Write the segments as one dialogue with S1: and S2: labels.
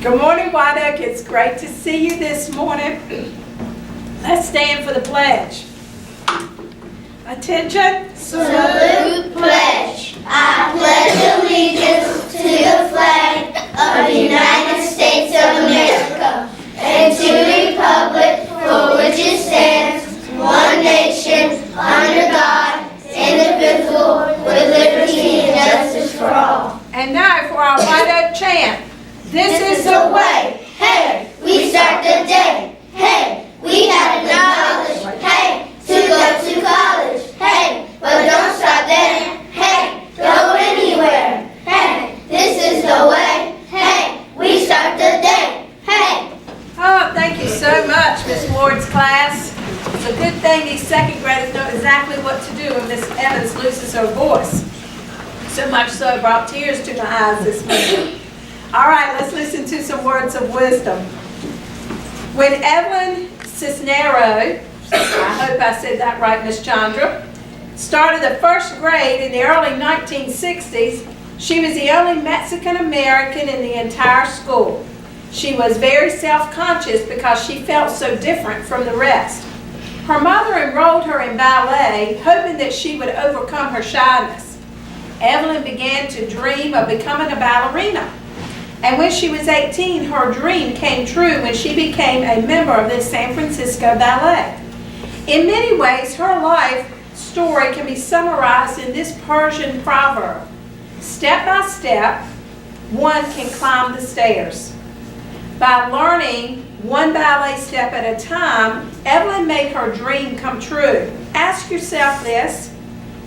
S1: Good morning, White Oak. It's great to see you this morning. Let's stand for the pledge. Attention.
S2: Salute, pledge. I pledge allegiance to the flag of the United States of America and to the republic for which it stands, one nation, under God, indivisible, with liberty and justice for all.
S1: And now for our White Oak chant.
S2: This is the way. Hey, we start the day. Hey, we have the knowledge. Hey, to go to college. Hey, but don't stop there. Hey, go anywhere. Hey, this is the way. Hey, we start the day. Hey.
S1: Oh, thank you so much, Miss Ward's class. It's a good thing these second graders know exactly what to do when Miss Evans loses her voice. So much so it brought tears to my eyes this morning. All right, let's listen to some words of wisdom. When Evelyn Cisnero, I hope I said that right, Miss Chandra, started the first grade in the early 1960s, she was the only Mexican American in the entire school. She was very self-conscious because she felt so different from the rest. Her mother enrolled her in ballet, hoping that she would overcome her shyness. Evelyn began to dream of becoming a ballerina. And when she was 18, her dream came true when she became a member of the San Francisco Ballet. In many ways, her life story can be summarized in this Persian proverb. Step by step, one can climb the stairs. By learning one ballet step at a time, Evelyn made her dream come true. Ask yourself this: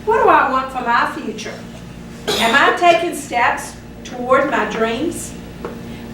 S1: what do I want for my future? Am I taking steps toward my dreams?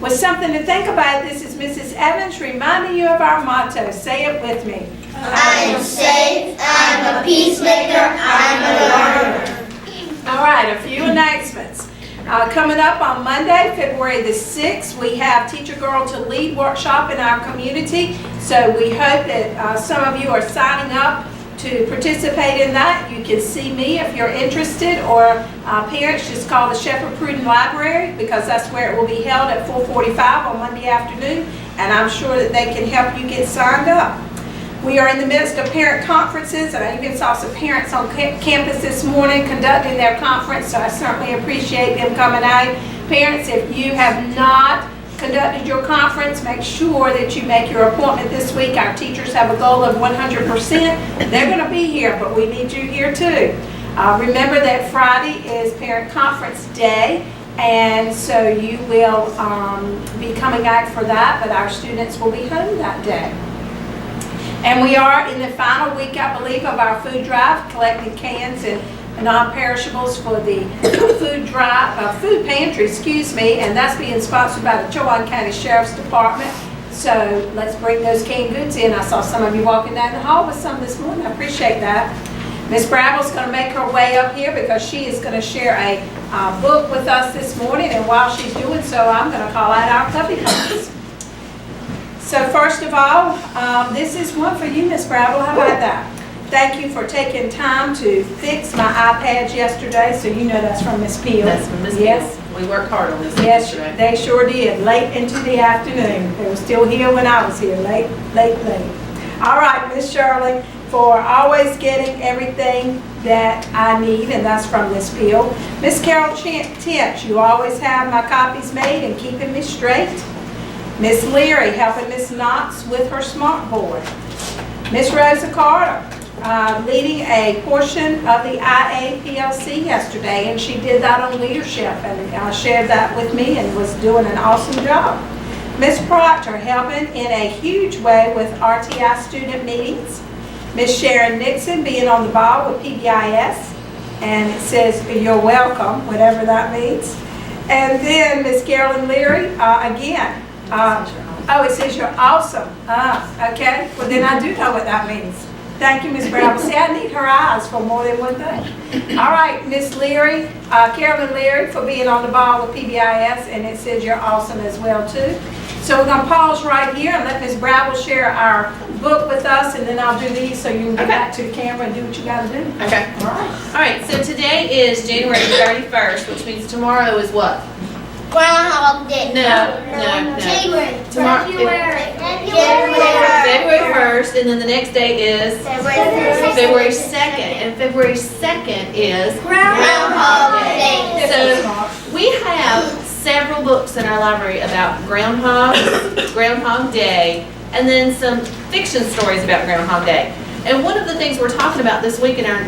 S1: With something to think about, this is Mrs. Evans reminding you of our motto. Say it with me.
S2: I am safe, I am a peacemaker, I am a learner.
S1: All right, a few announcements. Coming up on Monday, February the 6th, we have Teach a Girl to Lead workshop in our community. So we hope that some of you are signing up to participate in that. You can see me if you're interested, or parents just call the Shepherd Pruden Library, because that's where it will be held at 4:45 on Monday afternoon, and I'm sure that they can help you get signed up. We are in the midst of parent conferences, and I even saw some parents on campus this morning conducting their conference, so I certainly appreciate them coming out. Parents, if you have not conducted your conference, make sure that you make your appointment this week. Our teachers have a goal of 100%. They're going to be here, but we need you here too. Remember that Friday is Parent Conference Day, and so you will be coming out for that, but our students will be home that day. And we are in the final week, I believe, of our food drive, collecting cans and non-perishables for the food pantry, and that's being sponsored by the Chowan County Sheriff's Department. So let's bring those canned goods in. I saw some of you walking down the hall with some this morning. I appreciate that. Miss Brabble's going to make her way up here because she is going to share a book with us this morning, and while she's doing so, I'm going to call out our Cubbie cards. So first of all, this is one for you, Miss Brabble. How about that? Thank you for taking time to fix my iPads yesterday, so you know that's from Miss Peel.
S3: That's from Miss Peel.
S1: Yes.
S3: We worked hard on this
S1: yesterday. They sure did, late into the afternoon. They were still here when I was here, late. All right, Miss Shirley, for always getting everything that I need, and that's from Miss Peel. Miss Carol Tint, you always have my copies made and keeping me straight. Miss Leary, helping Miss Knox with her smart board. Miss Rosa Carter, leading a portion of the IAPLC yesterday, and she did that on leadership and shared that with me and was doing an awesome job. Miss Proctor, helping in a huge way with RTI student meetings. Miss Sharon Nixon, being on the ball with PBIS, and it says you're welcome, whatever that means. And then Miss Carolyn Leary, again, oh, it says you're awesome. Okay, well then I do know what that means. Thank you, Miss Brown. See, I need her eyes for more than one thing. All right, Miss Leary, Carolyn Leary, for being on the ball with PBIS, and it says you're awesome as well too. So we're going to pause right here and let Ms. Brabble share our book with us, and then I'll do these so you can get back to the camera and do what you got to do.
S3: Okay.
S1: All right.
S3: All right, so today is January 31st, which means tomorrow is what?
S2: Groundhog Day.
S3: No.
S2: January.
S3: Tomorrow. February 1st, and then the next day is February 2nd, and February 2nd is
S2: Groundhog Day.
S3: So we have several books in our library about Groundhog Day, and then some fiction stories about Groundhog Day. And one of the things we're talking about this week in our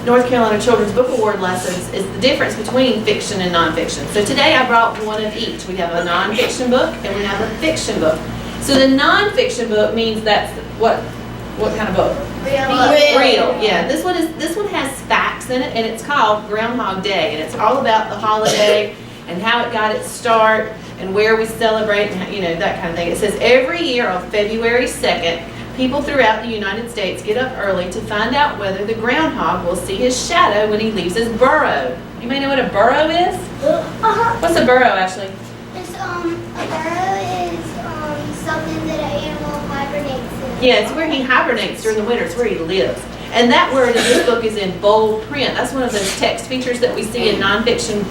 S3: North Carolina Children's Book Award lessons is the difference between fiction and nonfiction. So today I brought one of each. We have a nonfiction book and we have a fiction book. So the nonfiction book means that's what kind of book? Real. Yeah. This one has facts in it, and it's called Groundhog Day, and it's all about the holiday and how it got its start and where we celebrate and that kind of thing. It says every year on February 2nd, people throughout the United States get up early to find out whether the groundhog will see his shadow when he leaves his burrow. You may know what a burrow is? What's a burrow, Ashley?
S2: It's a burrow is something that an animal hibernates in.
S3: Yeah, it's where he hibernates during the winter. It's where he lives. And that word in this book is in bold print. That's one of those text features that we see in nonfiction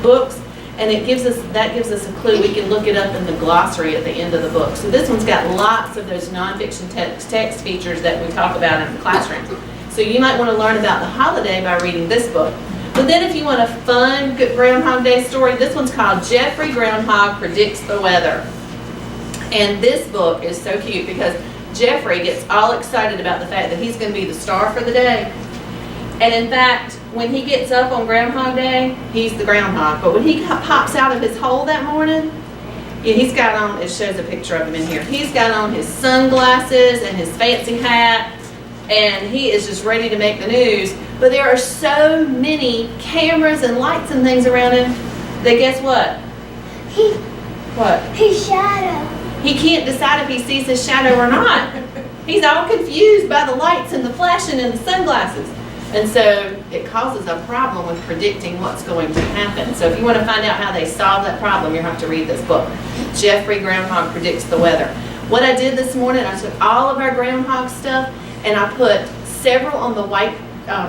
S3: books. And that gives us a clue. We can look it up in the glossary at the end of the book. So this one's got lots of those nonfiction text features that we talk about in the classroom. So you might want to learn about the holiday by reading this book. But then if you want a fun, good Groundhog Day story, this one's called Jeffrey Groundhog Predicts the Weather. And this book is so cute because Jeffrey gets all excited about the fact that he's going to be the star for the day. And in fact, when he gets up on Groundhog Day, he's the groundhog. But when he pops out of his hole that morning, he's got on, it shows a picture of him in here, he's got on his sunglasses and his fancy hat, and he is just ready to make the news. But there are so many cameras and lights and things around him that guess what?
S2: His shadow.
S3: He can't decide if he sees his shadow or not. He's all confused by the lights and the flashing and the sunglasses. And so it causes a problem with predicting what's going to happen. So if you want to find out how they solve that problem, you have to read this book. Jeffrey Groundhog Predicts the Weather. What I did this morning, I took all of our groundhog stuff and I put several on the white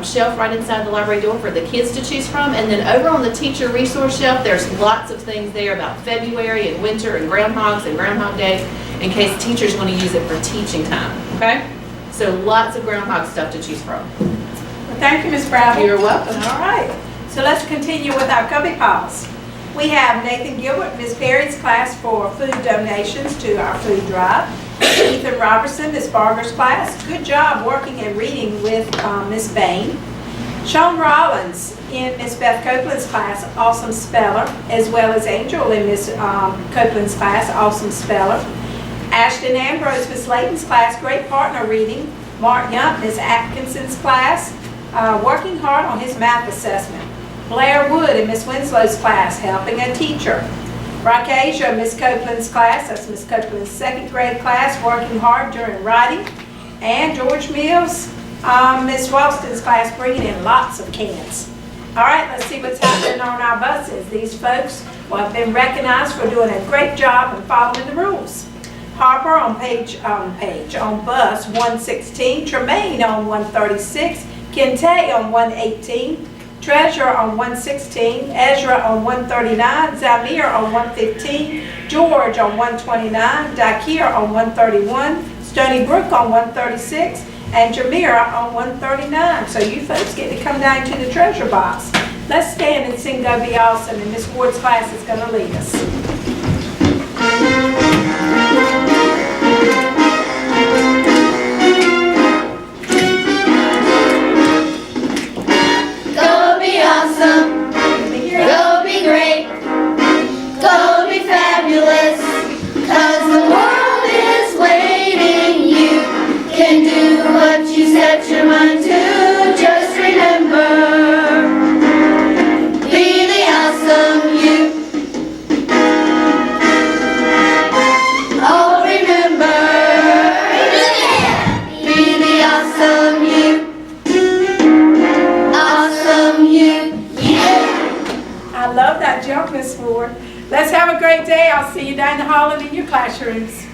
S3: shelf right inside the library door for the kids to choose from. And then over on the teacher resource shelf, there's lots of things there about February and winter and groundhogs and Groundhog Day in case teachers want to use it for teaching time. Okay? So lots of groundhog stuff to choose from.
S1: Thank you, Ms. Bradley.
S3: You're welcome.
S1: All right. So let's continue with our Cubbie Pals. We have Nathan Gilbert, Ms. Perry's class for food donations to our food drive. Ethan Robertson, Ms. Barger's class. Good job working and reading with Ms. Bain. Sean Rollins in Ms. Beth Copeland's class, awesome speller, as well as Angel in Ms. Copeland's class, awesome speller. Ashton Ambrose, Ms. Layton's class, great partner reading. Mark Yump, Ms. Atkinson's class, working hard on his math assessment. Blair Wood in Ms. Winslow's class, helping a teacher. Rockasia, Ms. Copeland's class, that's Ms. Copeland's second grade class, working hard during writing. And George Mills, Ms. Ralston's class, bringing in lots of cans. All right, let's see what's happening on our buses. These folks have been recognized for doing a great job and following the rules. Harper on bus 116, Tremaine on 136, Kente on 118, Treasure on 116, Ezra on 139, Zamir on 115, George on 129, Dakir on 131, Stony Brook on 136, and Jamira on 139. So you folks get to come down to the treasure box. Let's stand and sing Go Be Awesome, and Miss Ward's class is going to lead us.
S2: Go be awesome. Go be great. Go be fabulous. 'Cause the world is waiting. You can do what you set your mind to. Just remember, be the awesome you. Oh, remember, be the awesome you. Awesome you. Yeah.
S1: I love that jump, Miss Ward. Let's have a great day. I'll see you down the hall and in your classrooms.